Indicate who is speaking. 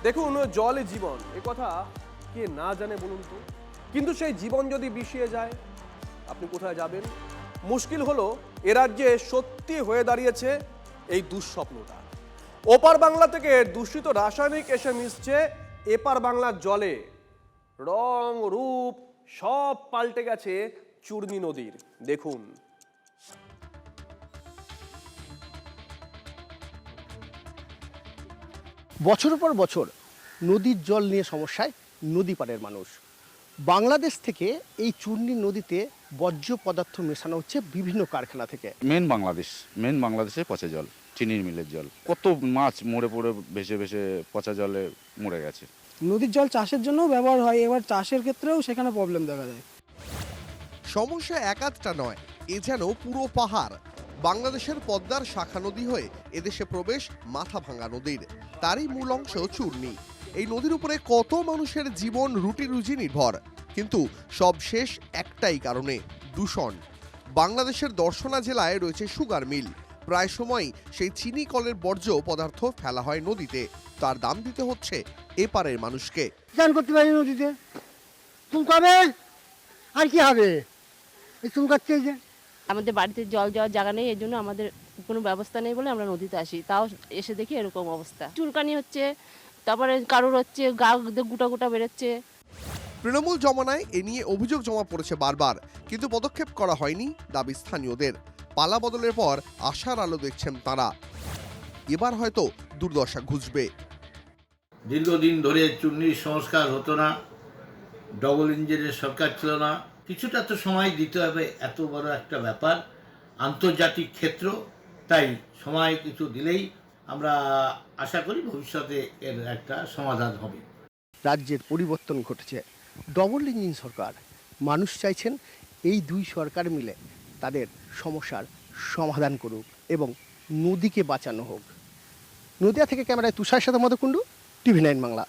Speaker 1: দেখুন, জলই জীবন, এ কথা কে না জানে বলুন তো। কিন্তু সেই জীবন যদি বিষিয়ে যায়, আপনি কোথায় যাবেন? মুশকিল হলো এ রাজ্যে সত্যি হয়ে দাঁড়িয়েছে এই দুঃস্বপ্নটা। ওপার বাংলা থেকে দূষিত রাসায়নিক এসে মিশছে এপার বাংলার জলে। রং রূপ সব পাল্টে গেছে চূর্ণী নদীর। দেখুন।
Speaker 2: বছরের পর বছর নদীর জল নিয়ে সমস্যায় নদী পাড়ের মানুষ। বাংলাদেশ থেকে এই চূর্ণী নদীতে বর্জ্য পদার্থ মেশানো হচ্ছে বিভিন্ন কারখানা থেকে।
Speaker 3: মেন বাংলাদেশে পচা জল, চিনির মিলের জল। কত মাছ মরে পড়ে ভেসে ভেসে পচা জলে মরে গেছে।
Speaker 4: নদীর জল চাষের জন্যও ব্যবহার হয়, এবার চাষের ক্ষেত্রেও সেখানে প্রবলেম দেখা যায়।
Speaker 5: সমস্যা একাধটা নয়, এ যেন পুরো পাহাড়। বাংলাদেশের পদ্মার শাখা নদী হয়ে এদেশে প্রবেশ মাথাভাঙ্গা নদীর, তারই মূল অংশ চূর্ণী। এই নদীর উপরে কত মানুষের জীবন রুটি রুজি নির্ভর, কিন্তু সব শেষ একটাই কারণে, দূষণ। বাংলাদেশের দর্শনা জেলায় রয়েছে সুগার মিল। প্রায় সময় সেই চিনি কলের বর্জ্য পদার্থ ফেলা হয় নদীতে, তার দাম দিতে হচ্ছে এপারের মানুষকে।
Speaker 6: স্নান করতে পারি নদীতে, চুলকাবে আর কি হবে, এই চুলকাচ্ছে যে।
Speaker 7: আমাদের বাড়িতে জল যাওয়ার জায়গা নেই, এই জন্য আমাদের কোনো ব্যবস্থা নেই বলে আমরা নদীতে আসি। তাও এসে দেখি এরকম অবস্থা, চুলকানি হচ্ছে, তারপরে কারোর হচ্ছে গা গোটা গোটা বেরোচ্ছে।
Speaker 5: তৃণমূল জমানায় এ নিয়ে অভিযোগ জমা পড়েছে বারবার, কিন্তু পদক্ষেপ করা হয়নি দাবি স্থানীয়দের। পালা বদলের পর আশার আলো দেখছেন তারা, এবার হয়তো দুর্দশা ঘুচবে।
Speaker 8: দীর্ঘদিন ধরে চূর্ণির সংস্কার হতো না, ডবল ইঞ্জিনের সরকার ছিল না। কিছুটা তো সময় দিতে হবে, এত বড় একটা ব্যাপার, আন্তর্জাতিক ক্ষেত্র, তাই সময় কিছু দিলেই আমরা আশা করি ভবিষ্যতে এর একটা সমাধান হবে।
Speaker 2: রাজ্যের পরিবর্তন ঘটেছে, ডবল ইঞ্জিন সরকার। মানুষ চাইছেন এই দুই সরকার মিলে তাদের সমস্যার সমাধান করুক এবং নদীকে বাঁচানো হোক। নদিয়া থেকে ক্যামেরায় তুষার সাথে মধুকুণ্ডু, টিভি9 বাংলা।